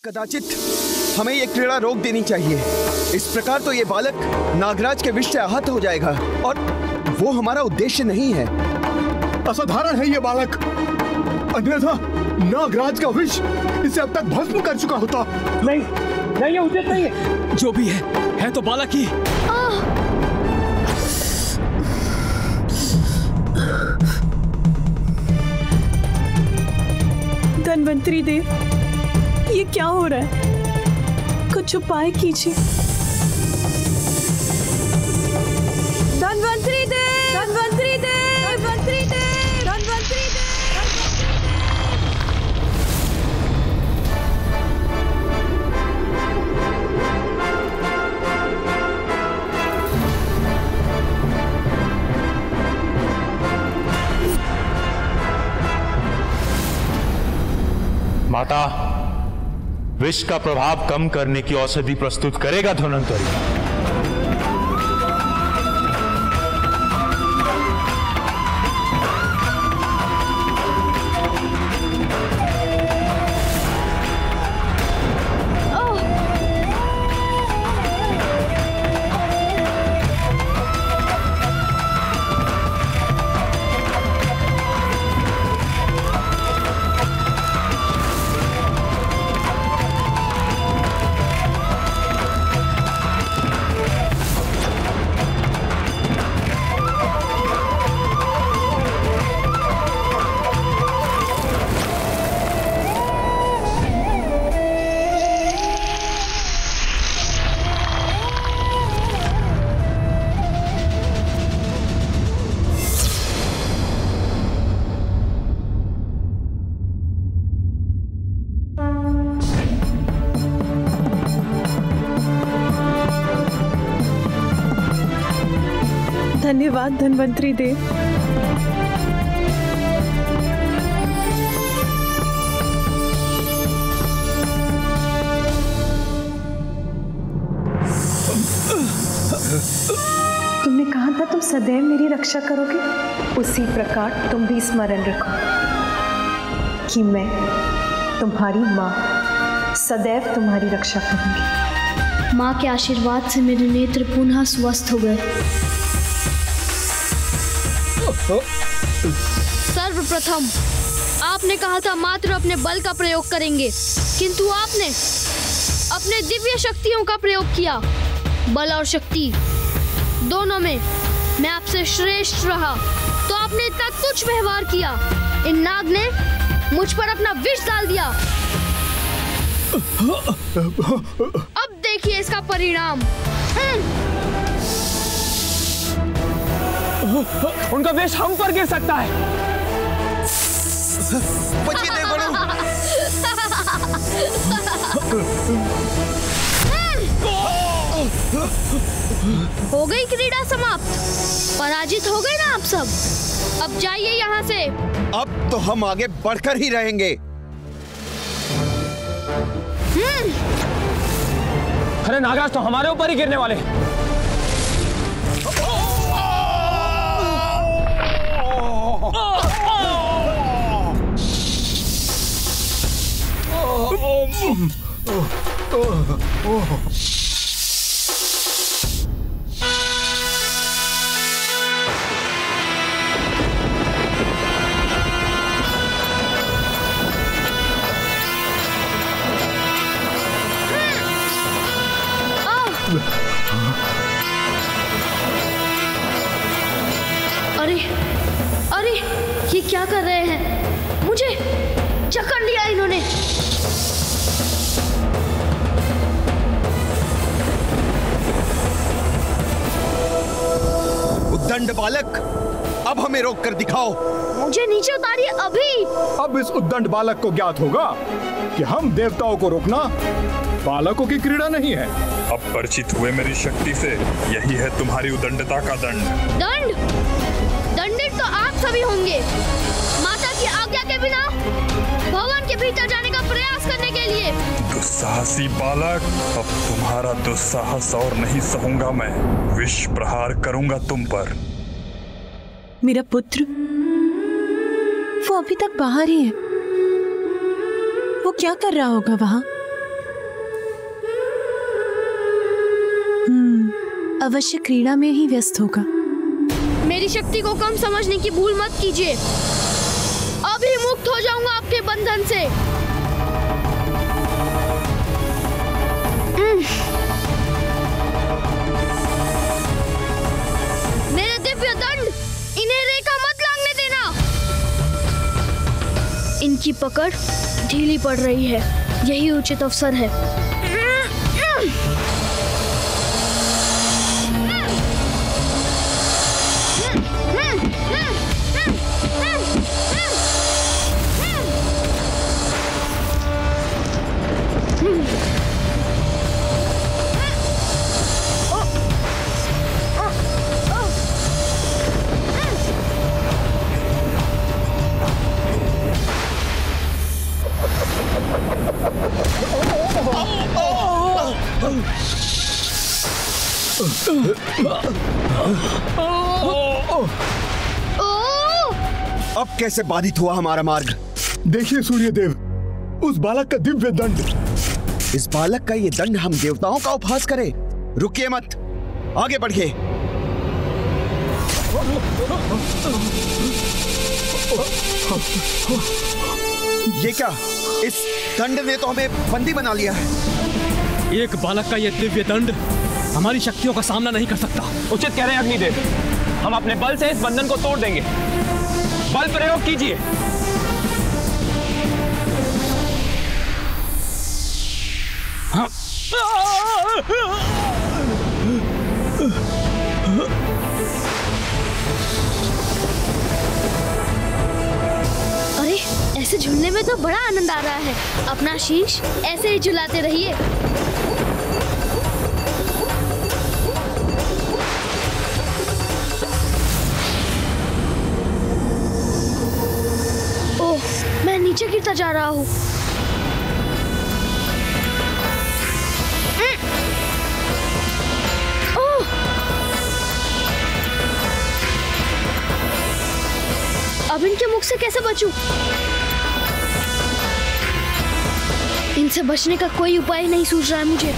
कदाचित हमें ये क्रीड़ा रोक देनी चाहिए। इस प्रकार तो ये बालक नागराज के विष से आहत हो जाएगा और वो हमारा उद्देश्य नहीं है। असाधारण है ये बालक, अन्यथा नागराज का विष इसे अब तक भस्म कर चुका होता। नहीं, ये उचित नहीं है। जो भी है तो बालक ही। धन्वंतरी देव, ये क्या हो रहा है? कुछ उपाय कीजिए। धन्वंतरी देव, धन्वंतरी देव, धन्वंतरी देव, धन्वंतरी देव। माता, विष का प्रभाव कम करने की औषधि प्रस्तुत करेगा धन्वंतरी। धन्यवाद धन्वंतरी देव। तुमने कहा था तुम सदैव मेरी रक्षा करोगे, उसी प्रकार तुम भी स्मरण रखो कि मैं तुम्हारी माँ सदैव तुम्हारी रक्षा करूंगी। माँ के आशीर्वाद से मेरे नेत्र पुनः स्वस्थ हो गए। सर्वप्रथम आपने कहा था मात्र अपने बल का प्रयोग करेंगे, किंतु आपने अपने दिव्य शक्तियों का प्रयोग किया। बल और शक्ति दोनों में मैं आपसे श्रेष्ठ रहा, तो आपने इतना तुच्छ व्यवहार किया। इन नाग ने मुझ पर अपना विष डाल दिया। अब देखिए इसका परिणाम। उनका विष हम पर गिर सकता है। बचिए देवगणों। हो गई क्रीड़ा समाप्त। पराजित हो गए ना आप सब। अब जाइए यहाँ से। अब तो हम आगे बढ़कर ही रहेंगे। अरे नागराज तो हमारे ऊपर ही गिरने वाले। अरे ये क्या कर रहे हैं? मुझे जकड़ लिया इन्होंने। उद्दंड बालक, अब हमें रोक कर दिखाओ। मुझे नीचे उतारिए अभी। अब इस उद्दंड बालक को ज्ञात होगा कि हम देवताओं को रोकना बालकों की क्रीड़ा नहीं है। अब परिचित हुए मेरी शक्ति से। यही है तुम्हारी उद्दंडता का दंड। दंड? दंडित तो आप सभी होंगे। माता की आज्ञा के बिना भवन के भीतर जाने का प्रयास करने के लिए। दुस्साहसी बालक, अब तुम्हारा दुस्साहस और नहीं सहूंगा मैं। विष प्रहार करूंगा तुम पर। मेरा पुत्र वो अभी तक बाहर ही है। वो क्या कर रहा होगा वहां? अवश्य क्रीड़ा में ही व्यस्त होगा। मेरी शक्ति को कम समझने की भूल मत कीजिए। अभी मुक्त हो जाऊंगा आपके बंधन से। मेरे दिव्य दंड, इन्हें रेखा मत लगने देना। इनकी पकड़ ढीली पड़ रही है, यही उचित अवसर है। अब कैसे बाधित हुआ हमारा मार्ग? देखिए सूर्यदेव, उस बालक का दिव्य दंड। इस बालक का ये दंड हम देवताओं का उपहास करे? रुकिए मत, आगे बढ़िए। ये क्या? इस दंड ने तो हमें बंदी बना लिया है। एक बालक का यह दिव्य दंड हमारी शक्तियों का सामना नहीं कर सकता। उचित कह रहे हैं अग्निदेव, हम अपने बल से इस बंधन को तोड़ देंगे। बल प्रयोग कीजिए। अरे, ऐसे झूलने में तो बड़ा आनंद आ रहा है। अपना शीश ऐसे ही झुलाते रहिए। ओह, मैं नीचे गिरता जा रहा हूँ। अब इनके मुख से कैसे बचूं? इनसे बचने का कोई उपाय नहीं सूझ रहा है मुझे।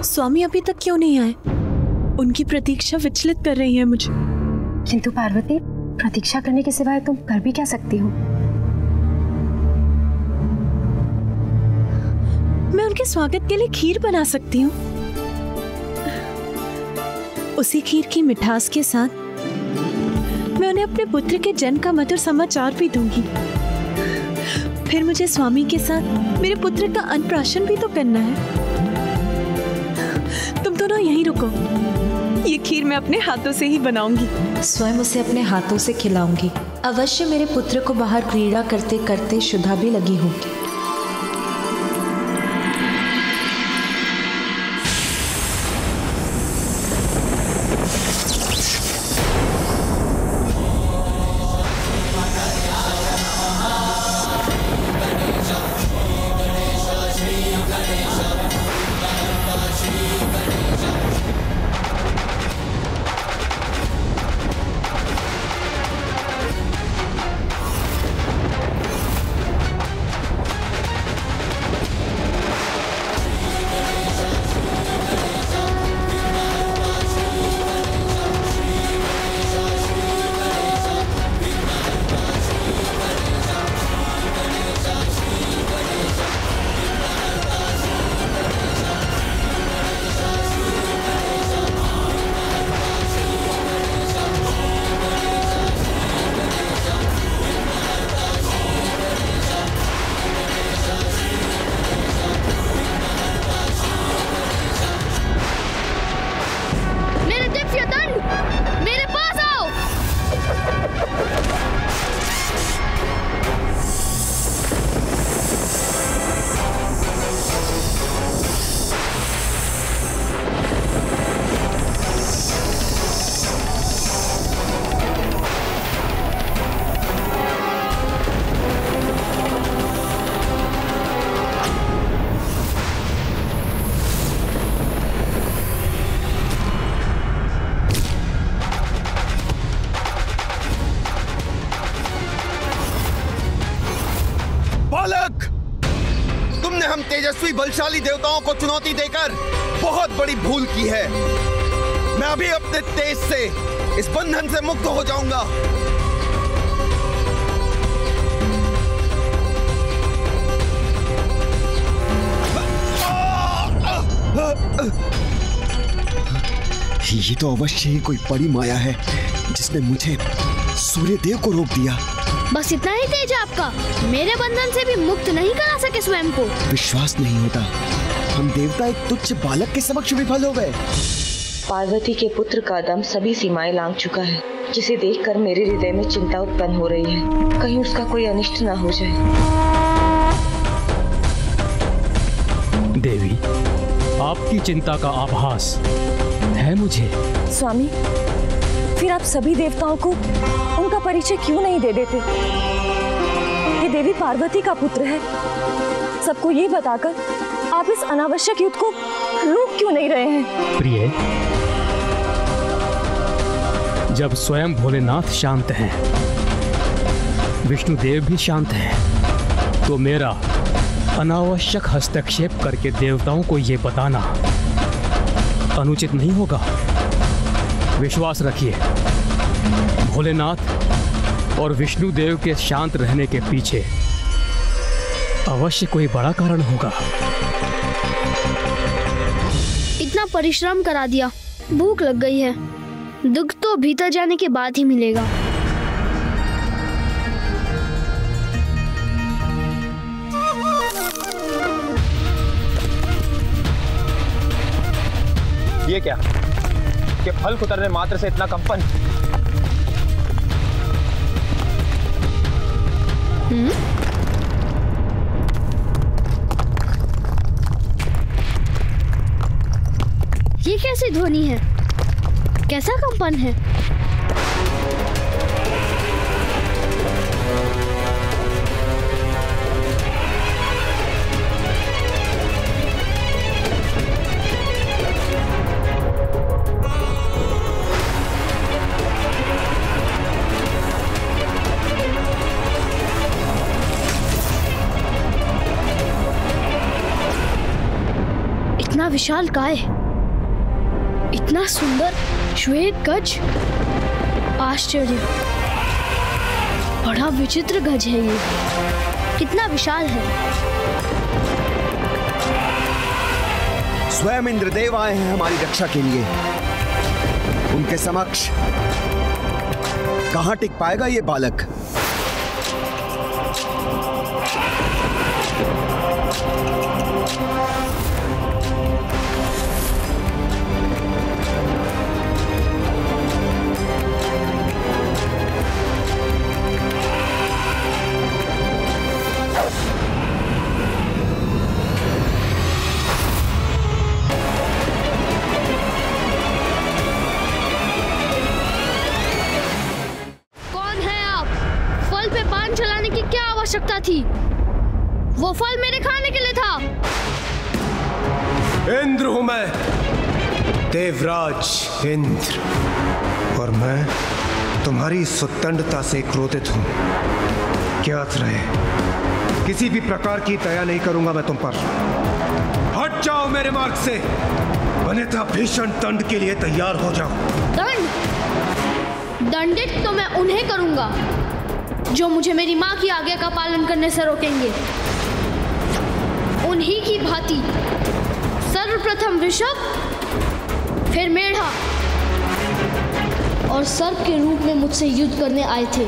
स्वामी अभी तक क्यों नहीं आए? उनकी प्रतीक्षा विचलित कर रही है मुझे। किंतु पार्वती, प्रतीक्षा करने के सिवाय तुम कर भी क्या सकती हो? मैं उनके स्वागत के लिए खीर बना सकती हूँ। उसी खीर की मिठास के साथ मैं उन्हें अपने पुत्र के जन्म का मधुर समाचार भी दूंगी। फिर मुझे स्वामी के साथ मेरे पुत्र का अन्नप्राशन भी तो करना है। तुम दोनों यहीं रुको, ये खीर मैं अपने हाथों से ही बनाऊंगी। स्वयं उसे अपने हाथों से खिलाऊंगी। अवश्य मेरे पुत्र को बाहर क्रीड़ा करते करते शुद्धा भी लगी होगी। बालक, तुमने हम तेजस्वी बलशाली देवताओं को चुनौती देकर बहुत बड़ी भूल की है। मैं अभी अपने तेज से इस बंधन से मुक्त हो जाऊंगा। ये तो अवश्य ही कोई बड़ी माया है जिसने मुझे सूर्यदेव को रोक दिया। बस इतना ही तेज है आपका, मेरे बंधन से भी मुक्त नहीं करा सके स्वयं को। विश्वास नहीं होता, हम देवता एक तुच्छ बालक के समक्ष विफल हो गए। पार्वती के पुत्र का दम सभी सीमाएं लांघ चुका है, जिसे देखकर मेरे हृदय में चिंता उत्पन्न हो रही है। कहीं उसका कोई अनिष्ट ना हो जाए। देवी, आपकी चिंता का आभास है मुझे। स्वामी, फिर आप सभी देवताओं को उनका परिचय क्यों नहीं दे देते? ये देवी पार्वती का पुत्र है। सबको ये बताकर आप इस अनावश्यक युद्ध को रोक क्यों नहीं रहे हैं? प्रिय, जब स्वयं भोलेनाथ शांत हैं, विष्णुदेव भी शांत हैं, तो मेरा अनावश्यक हस्तक्षेप करके देवताओं को ये बताना अनुचित नहीं होगा। विश्वास रखिए, भोलेनाथ और विष्णुदेव के शांत रहने के पीछे अवश्य कोई बड़ा कारण होगा। इतना परिश्रम करा दिया, भूख लग गई है। दुख तो भीतर जाने के बाद ही मिलेगा। ये क्या कि फल उतरने मात्र से इतना कंपन? ये कैसी ध्वनि है? कैसा कंपन है? इतना विशाल काय, इतना सुंदर श्वेत गज, आश्चर्य, बड़ा विचित्र गज है ये। कितना विशाल है। स्वयं इंद्रदेव आए हैं हमारी रक्षा के लिए। उनके समक्ष कहां टिक पाएगा ये बालक? आवश्यकता थी? वो फल मेरे खाने के लिए था। इंद्र हूं मैं, देवराज इंद्र, और मैं तुम्हारी सुतंडता से क्रोधित हूं। ज्ञात रहे, किसी भी प्रकार की दया नहीं करूंगा मैं तुम पर। हट जाओ मेरे मार्ग से, अन्यथा भीषण दंड के लिए तैयार हो जाओ। दंड? दंडित तो मैं उन्हें करूंगा जो मुझे मेरी माँ की आज्ञा का पालन करने से रोकेंगे। उन्हीं की भांति सर्वप्रथम वृषभ, फिर मेढ़ा और सर्प के रूप में मुझसे युद्ध करने आए थे।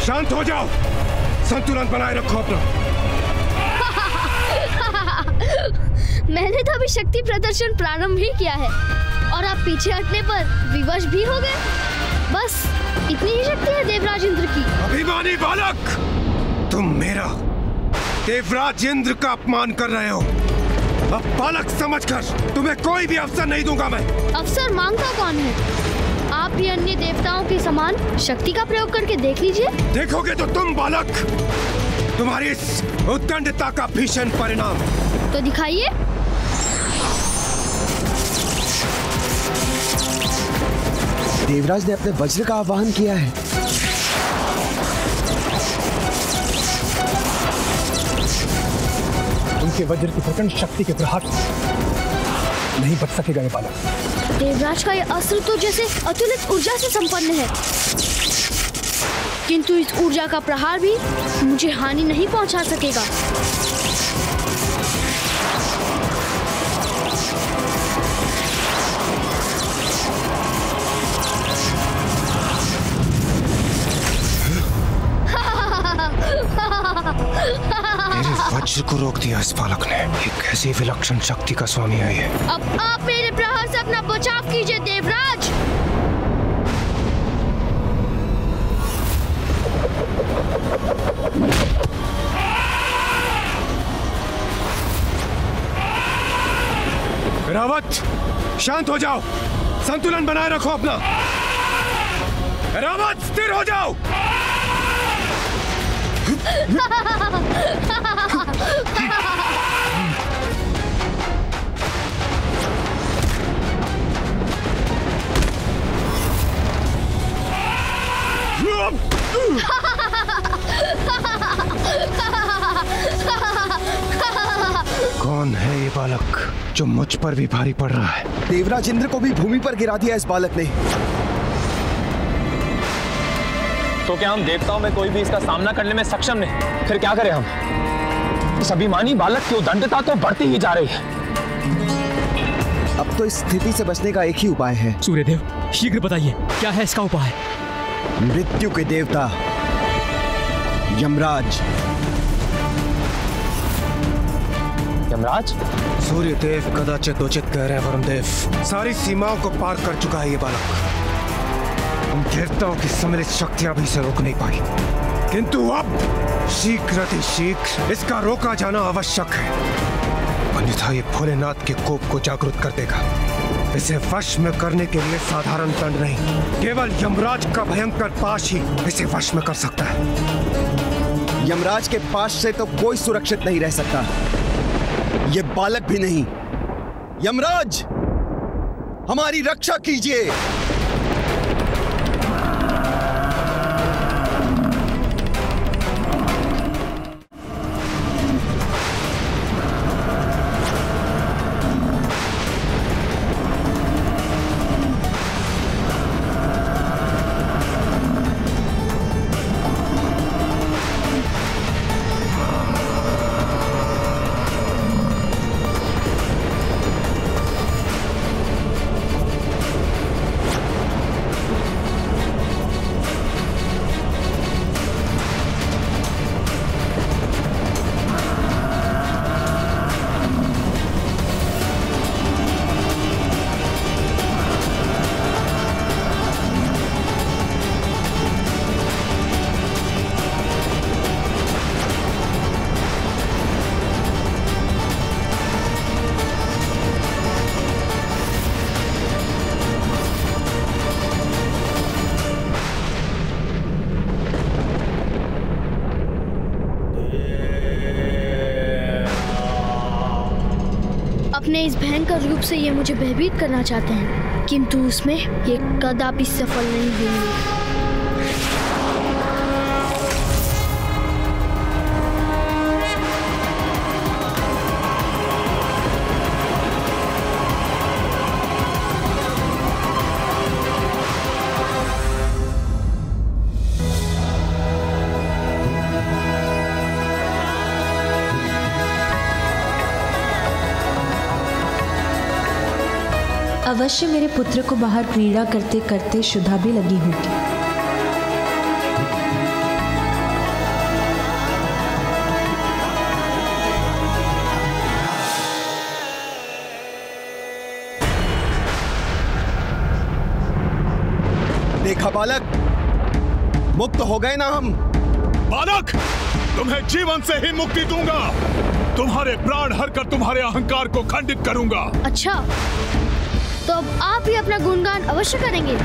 शांत हो जाओ, संतुलन बनाए रखो अपना। मैंने तो अभी शक्ति प्रदर्शन प्रारंभ ही किया है और आप पीछे हटने पर विवश भी हो गए। बस इतनी ही शक्ति है देवराज इंद्र की। अभिमानी बालक, तुम मेरा देवराज इंद्र का अपमान कर रहे हो। अब बालक समझकर तुम्हें कोई भी अवसर नहीं दूंगा मैं। अवसर मांगता कौन है? आप आप भी अन्य देवताओं के समान शक्ति का प्रयोग करके देख लीजिए। देखोगे तो तुम बालक, तुम्हारी इस उद्दंडता का भीषण परिणाम। तो दिखाइए। देवराज ने अपने वज्र का आवाहन किया है। उनके वज्र की प्रचंड शक्ति के प्रहार नहीं बच सकेगा ये बालक। देवराज का यह अस्त्र तो जैसे अतुलित ऊर्जा से संपन्न है, किंतु इस ऊर्जा का प्रहार भी मुझे हानि नहीं पहुंचा सकेगा। वज्र को रोक दिया इस बालक ने। एक ऐसी विलक्षण शक्ति का स्वामी है ये। अब आप मेरे प्रहार से अपना बचाव कीजिए देवराज। रावत, शांत हो जाओ, संतुलन बनाए रखो अपना। रावत, स्थिर हो जाओ। कौन है ये बालक जो मुझ पर भी भारी पड़ रहा है? देवराज इंद्र को भी भूमि पर गिरा दिया इस बालक ने। तो क्या हम देवताओं में कोई भी इसका सामना करने में सक्षम नहीं? फिर क्या करें हम? इस अभिमानी बालक की उद्दंडता तो बढ़ती ही जा रही है। अब तो इस स्थिति से बचने का एक ही उपाय है। सूर्यदेव, शीघ्र बताइए, क्या है इसका उपाय? मृत्यु के देवता यमराज। यमराज? सूर्यदेव कदाचित उचित कह रहे हैं वरुणदेव। सारी सीमाओं को पार कर चुका है ये बालक। उन देवताओं की सम्मिलित शक्तियां भी इसे रोक नहीं पाई, किंतु अब शीघ्र इसका रोका जाना आवश्यक है, अन्यथा ये भोलेनाथ के कोप को जागृत कर देगा। इसे वश में करने के लिए साधारण दंड नहीं, केवल यमराज का भयंकर पाश ही इसे वश में कर सकता है। यमराज के पाश से तो कोई सुरक्षित नहीं रह सकता, ये बालक भी नहीं। यमराज, हमारी रक्षा कीजिए। अपने इस भयंकर रूप से ये मुझे भयभीत करना चाहते हैं, किंतु उसमें ये कदापि सफल नहीं होंगे। अवश्य मेरे पुत्र को बाहर क्रीड़ा करते करते शुद्धा भी लगी होगी। देखा बालक, मुक्त हो गए ना हम। बालक, तुम्हें जीवन से ही मुक्ति दूंगा। तुम्हारे प्राण हरकर तुम्हारे अहंकार को खंडित करूंगा। अच्छा, तो अब आप ही अपना गुणगान अवश्य करेंगे।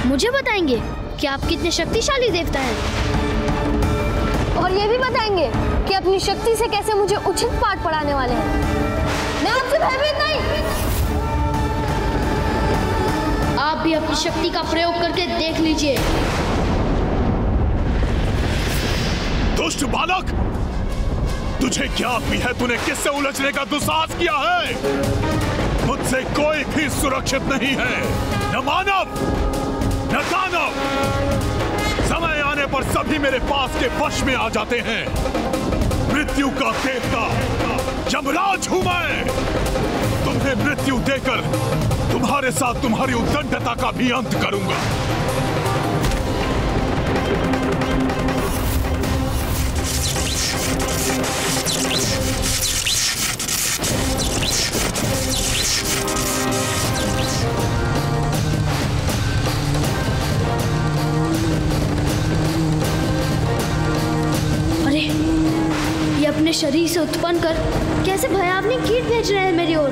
मुझे बताएंगे कि आप कितने शक्तिशाली देवता हैं और ये भी बताएंगे कि अपनी शक्ति से कैसे मुझे उचित पाठ पढ़ाने वाले हैं। मैं आपसे भयभीत नहीं। आप भी अपनी शक्ति का प्रयोग करके देख लीजिए। दुष्ट बालक, तुझे ज्ञात भी है तूने किससे उलझने का दुस्साहस किया है। मुझसे कोई भी सुरक्षित नहीं है, न मानव न दानव। समय आने पर सभी मेरे पास के वश में आ जाते हैं। मृत्यु का देवता यमराज हूं मैं। तुम्हें मृत्यु देकर तुम्हारे साथ तुम्हारी उद्दंडता का भी अंत करूंगा। अपने शरीर से उत्पन्न कर कैसे भयावनी कीट भेज रहे हैं मेरी ओर।